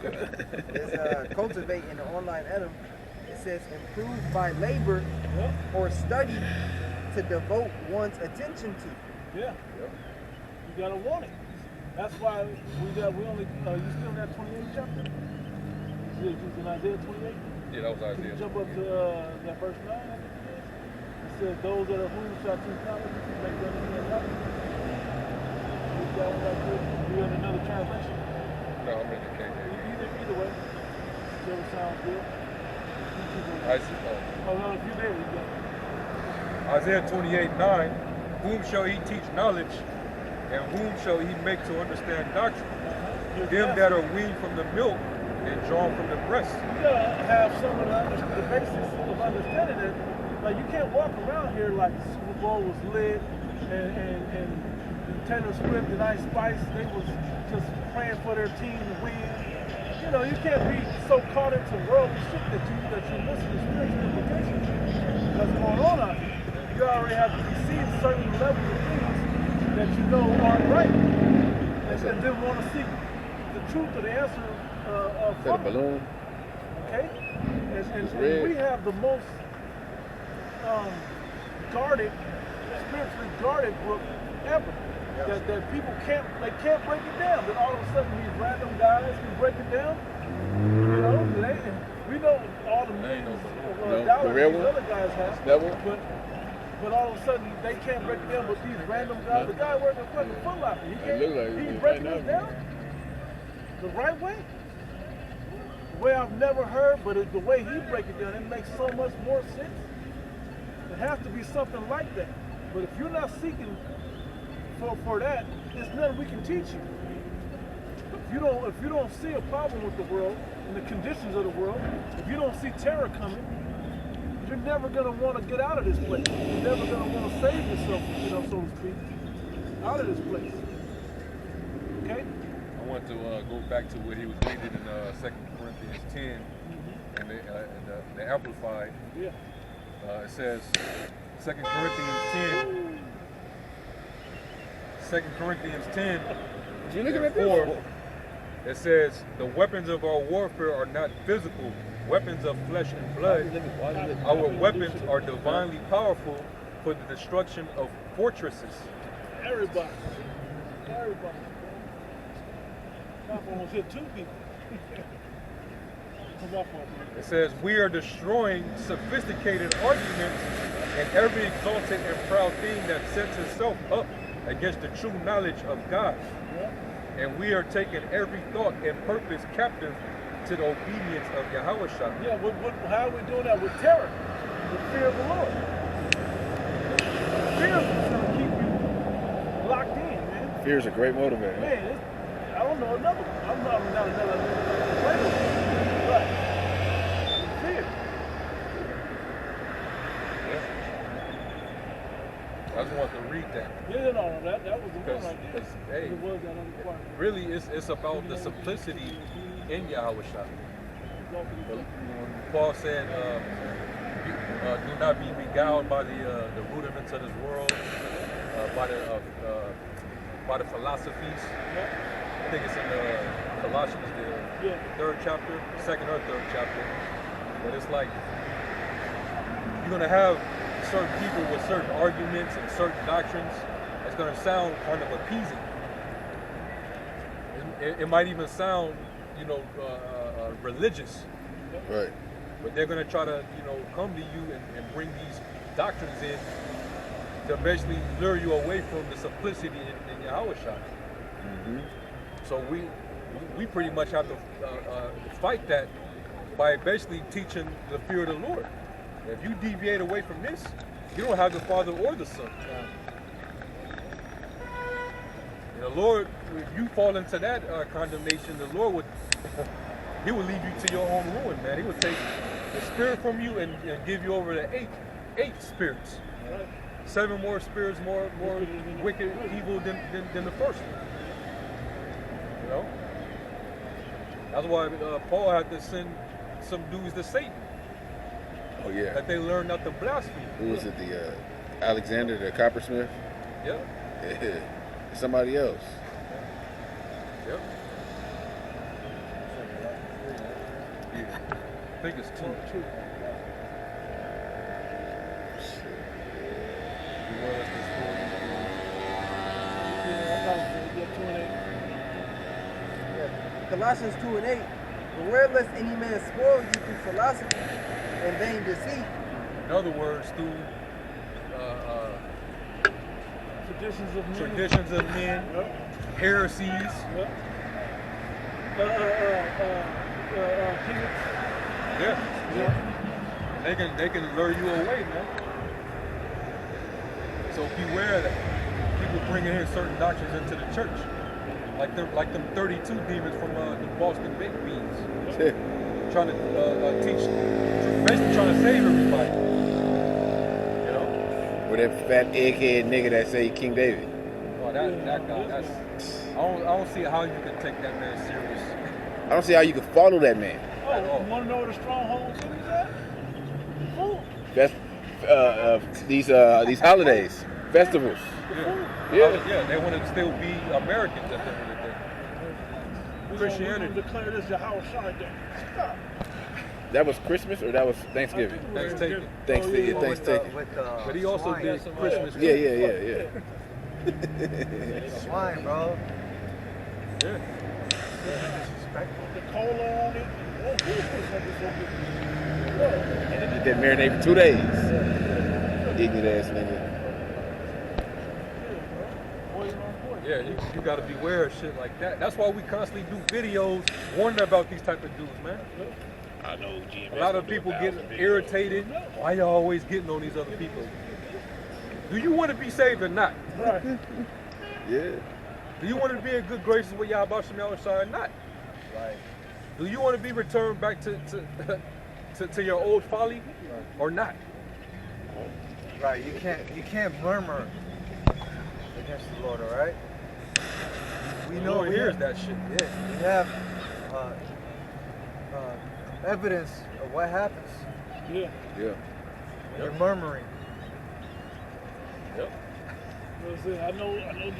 It's cultivate in the online item. It says improve by labor or study to devote one's attention to. Yeah. You gotta want it. That's why we only you still in that 28th chapter? You in Isaiah 28? Yeah, that was Isaiah. Can you jump up to that verse 9, I think it is? It says, those that are whom shall teach knowledge, make them understand nothing. You got one right there? You in another translation? No, I'm in the KJV. Either way. Whichever sounds good. Oh no, if you're there, you go. Isaiah 28:9, whom shall he teach knowledge, and whom shall he make to understand doctrine? Them that are weaned from the milk and drawn from the breast. You gotta have some of the basics of understanding it. Like you can't walk around here like the Super Bowl was lit and Taylor Swift and Ice Spice, they was just praying for their team to win. You know, you can't be so caught into worldly shit that you miss the spiritual implications that's going on out here. You already have to be seeing certain levels of things that you know aren't right, and then want to seek the truth or the answer from the balloon. Okay, and we have the most guarded, spiritually guarded book ever. That people can't break it down. That all of a sudden these random guys can break it down. You know, we know all the millions of dollars these other guys have. But all of a sudden they can't break it down. But these random guys, the guy working at fucking Foot Locker, he's breaking it down the right way. The way I've never heard, but the way he breaks it down, it makes so much more sense. It has to be something like that. But if you're not seeking for that, there's nothing we can teach you. If you don't see a problem with the world and the conditions of the world, if you don't see terror coming, you're never gonna want to get out of this place. You're never gonna want to save yourself, you know, so to speak, out of this place. Okay? I want to go back to what he was reading in 2 Corinthians 10 and the Amplified. Yeah. It says 2 Corinthians 10, and 4, it says, the weapons of our warfare are not physical, weapons of flesh and blood. Our weapons are divinely powerful for the destruction of fortresses. Everybody. Pop almost hit 2 people. It says, we are destroying sophisticated arguments and every exalted and proud thing that sets itself up against the true knowledge of God. And we are taking every thought and purpose captive to the obedience of Yahushua. Yeah, how are we doing that? With terror, with fear of the Lord. Fear is going to keep you locked in, man. Fear is a great motivator. Man, I don't know another one. I'm not another but fear. I just want to read that. Yeah, no, that was the one right there. Hey, it was that other part. Really, it's about the simplicity in Yahushua. Paul said, do not be beguiled by the rudiments of this world, by the philosophies. I think it's in Colossians, the 3rd chapter, 2nd or 3rd chapter. But it's like, you're going to have certain people with certain arguments and certain doctrines. It's going to sound kind of appeasing. It might even sound, you know, religious. Right. But they're going to try to, you know, come to you and bring these doctrines in to basically lure you away from the simplicity in Yahushua. So we pretty much have to fight that by basically teaching the fear of the Lord. If you deviate away from this, you don't have the Father or the Son. And the Lord, if you fall into that condemnation, the Lord would, He will lead you to your own ruin, man. He would take the spirit from you and give you over to eight spirits. 7 more spirits, more wicked, evil than the first one. You know? That's why Paul had to send some dudes to Satan. Oh yeah. That they learn not to blaspheme. Who was it? The Alexander, the coppersmith? Yep. Yeah. Somebody else. Yep. think it's 2. Colossians 2:8. Beware lest any man spoil you through philosophy and vain deceit. In other words, through traditions of men, heresies. Yeah. They can lure you away, man. So beware that people bringing in certain doctrines into the church, like them 32 demons from the Boston baked beans, trying to teach, basically trying to save everybody. You know, Or that fat egghead nigga that say King David. oh, that guy. I don't see how you can take that man serious. I don't see how you can follow that man. Oh, you want to know where the stronghold cities at? Food. That's these holidays, festivals. Yeah, they want to still be Americans at the end of the day. Christianity. We're declare this Yahweh Shai Day. Stop. That was Christmas or that was Thanksgiving? Thanksgiving. Thanksgiving. But he also did Christmas. Yeah. Swine, bro. Yeah. The cola on it. And then did that marinate for 2 days. Ignorant ass nigga. Yeah, you got to beware of shit like that. That's why we constantly do videos warning about these type of dudes, man. I know GMS. A lot of people get irritated. Why y'all always getting on these other people? Do you want to be saved or not? Right. Yeah. Do you want to be in good graces with Yahweh Shem Yahushua or not? Right. Do you want to be returned back to your old folly or not? Right. You can't murmur against the Lord, all right? We The know Lord we hears have, that shit. Yeah, we have evidence of what happens Yeah. Yeah. when you're murmuring. Yep. I know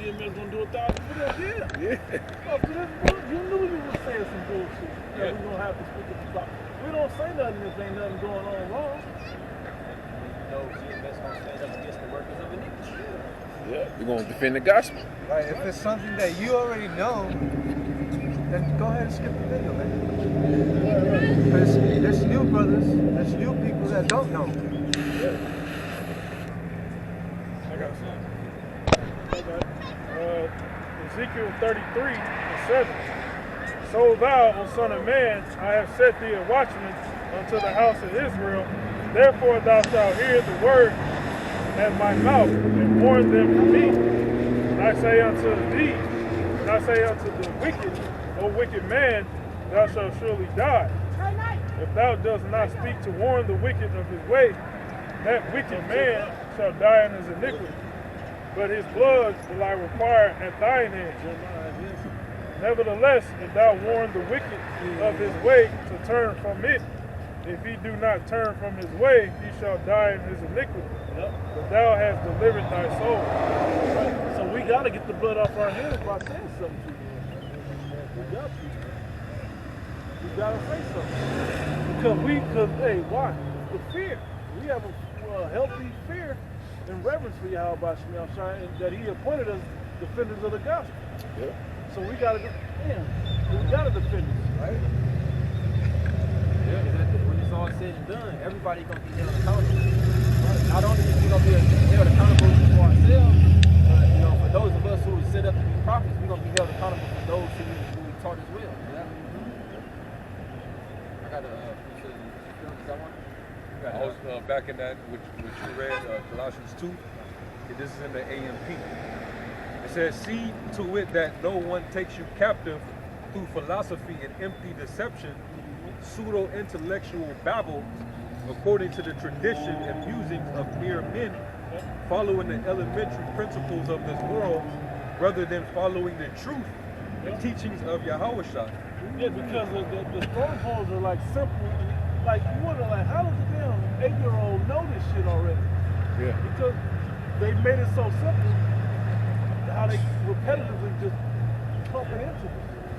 GMS gonna do 1,000 videos. Yeah. After this, you knew you was saying some bullshit. Yeah. We gonna have to speak up about. We don't say nothing if ain't nothing going on wrong. No, GMS gonna stand up against the workers of iniquity. Yeah. We're gonna defend the gospel. Right. If it's something that you already know, then go ahead and skip the video, man. Because there's new brothers, there's new people that don't know. I got some. Okay. Ezekiel 33:7. So thou, O son of man, I have set thee a watchman unto the house of Israel. Therefore thou shalt hear the word at my mouth, and warn them from me. And I say unto thee, and I say unto the wicked, O wicked man, thou shalt surely die. If thou dost not speak to warn the wicked of his way, that wicked man shall die in his iniquity. But his blood will I require at thine hand. Nevertheless, if thou warn the wicked of his way to turn from it, if he do not turn from his way, he shall die in his iniquity. But thou hast delivered thy soul. So we got to get the blood off our hands by saying something to you. We got to. We got to say something. Because hey, why? The fear. We have a healthy fear and reverence for Yahweh Shem Yahushua, and that he appointed us defenders of the gospel. Yeah. So we got to defend it, right? When it's all said and done, everybody gonna be held accountable. Right? Not only is we gonna be held accountable for ourselves, but for those of us who are set up to be prophets, we're gonna be held accountable for those who we taught as well. Yeah. I got I was back in that which you read, Colossians 2. This is in the AMP. It says, "See to it that no one takes you captive through philosophy and empty deception, pseudo-intellectual babble, according to the tradition and musings of mere men, following the elementary principles of this world, rather than following the truth, the teachings of Yahushua." Yeah, because the strongholds are like simple. Like you wonder, like how does a damn 8-year-old know this shit already? Yeah. Because they made it so simple. How they repetitively just pump it into it.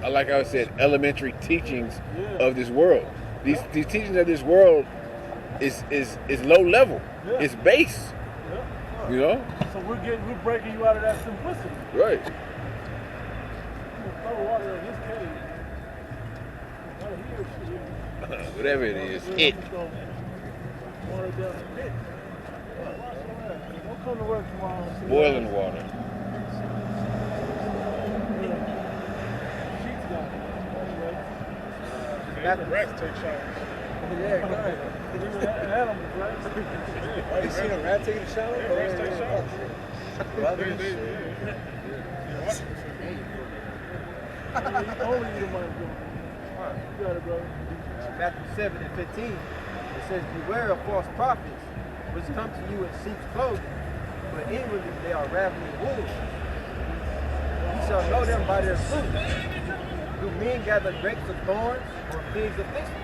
I like how it said elementary teachings of this world. These teachings of this world is low level. Yeah. It's base. Yeah. You know? So we're breaking you out of that simplicity. Right. Throw water in this cave. Right here, shit. Whatever it is, Water it. down the pit. Don't come to work tomorrow. Boiling water. Sheets got it. Rats take showers. Yeah, go ahead. Animals, right? You seen a rat taking a shower? Rats take showers. Brothers. Only you the money going. You got it, brother. Matthew 7:15, it says, beware of false prophets, which come to you in sheep's clothing, but inwardly they are ravening wolves. You shall know them by their fruit. Do men gather grapes of thorns or figs of thistles?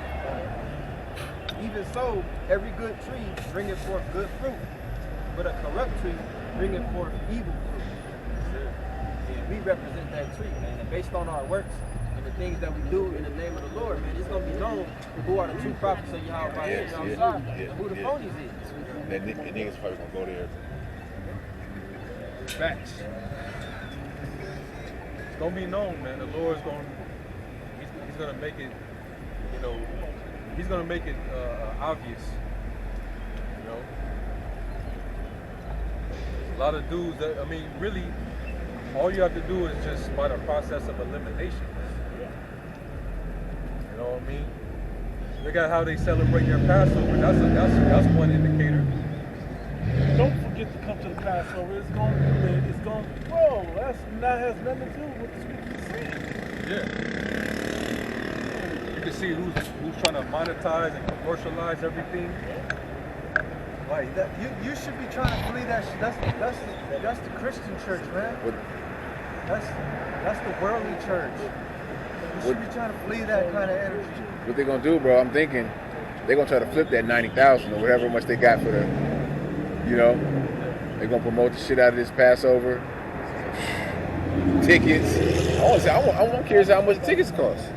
Even so, every good tree bringeth forth good fruit, but a corrupt tree bringeth forth evil fruit. And we represent that tree, man. And based on our works and the things that we do in the name of the Lord, man, it's gonna be known who are the true prophets of Yahweh Yes, and yes, outside, yes, and who the yes. phonies is. That niggas probably gonna go there. Facts. It's gonna be known, man. The Lord's he's gonna make it, you know, he's gonna make it obvious. You know, a lot of dudes that, I mean, really, all you have to do is just by the process of elimination. You know what I mean? Look at how they celebrate their Passover. That's one indicator. Don't forget to come to the Passover. It's going to be lit. It's going to, bro, that has nothing to do with the scripture saying. Yeah. You can see who's trying to monetize and commercialize everything. Right. You should be trying to believe that shit. That's the Christian church, man. That's the worldly church. You should be trying to believe that kind of energy. What they gonna do, bro? I'm thinking they're gonna try to flip that 90,000 or whatever much they got for the, you know, they're gonna promote the shit out of this Passover. Tickets. I'm curious how much the tickets cost.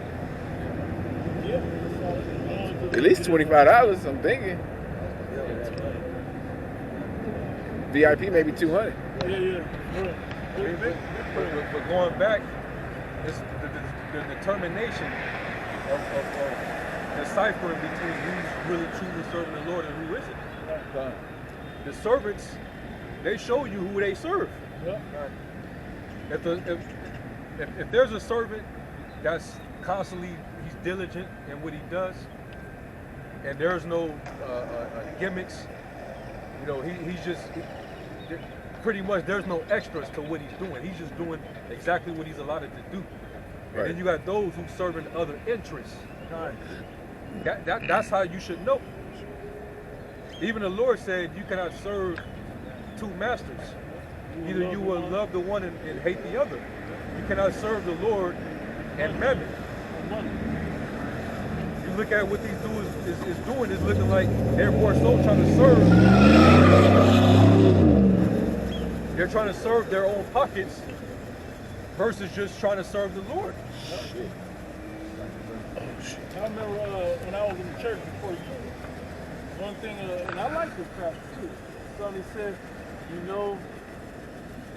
At least $25, I'm thinking. VIP maybe 200. Yeah. But going back, it's the determination of deciphering between who's really truly serving the Lord and who isn't. The servants, they show you who they serve. If there's a servant that's constantly, he's diligent in what he does, and there's no gimmicks, you know, he's just, pretty much there's no extras to what he's doing. He's just doing exactly what he's allotted to do. And then you got those who serving other interests. That's how you should know. Even the Lord said you cannot serve two masters. Either you will love the one and hate the other. You cannot serve the Lord and mammon. You look at what these dudes is doing, is looking like they're more so trying to serve. They're trying to serve their own pockets versus just trying to serve the Lord. I remember when I was in the church before you, one thing, and I like this pastor too. Somebody said, you know,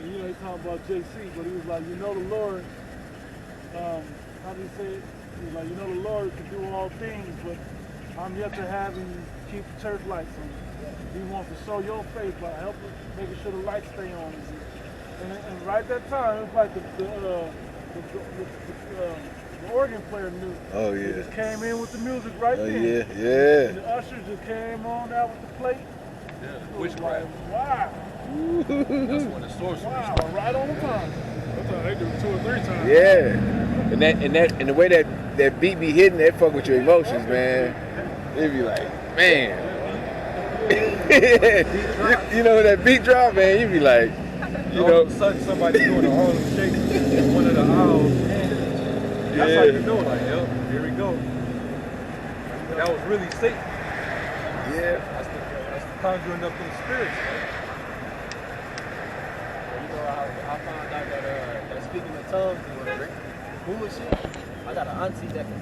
he talking about JC, but he was like, you know the Lord, how did he say it? He was like, you know the Lord can do all things, but I'm yet to have him keep the church lights on. He wants to show your faith by helping, making sure the lights stay on. And right at that time, it was like the organ player knew. Oh yeah. He just came in with the music right there. Yeah. And the usher just came on out with the plate. Yeah, witchcraft. Wow. That's when the sorcery Wow, right on the time. Sometimes they do it 2 or 3 times. Yeah. And the way that beat be hitting, that fuck with your emotions, man. It be like, man. you know that beat drop, man, you be like, you all know. of a sudden somebody doing a Harlem Shake in one of the aisles. That's how you know, like, yo, here we go. That was really Satan. Yeah. That's the conjuring up them spirits, man. You know how I found out that speaking in tongues is bullshit. I got an auntie that can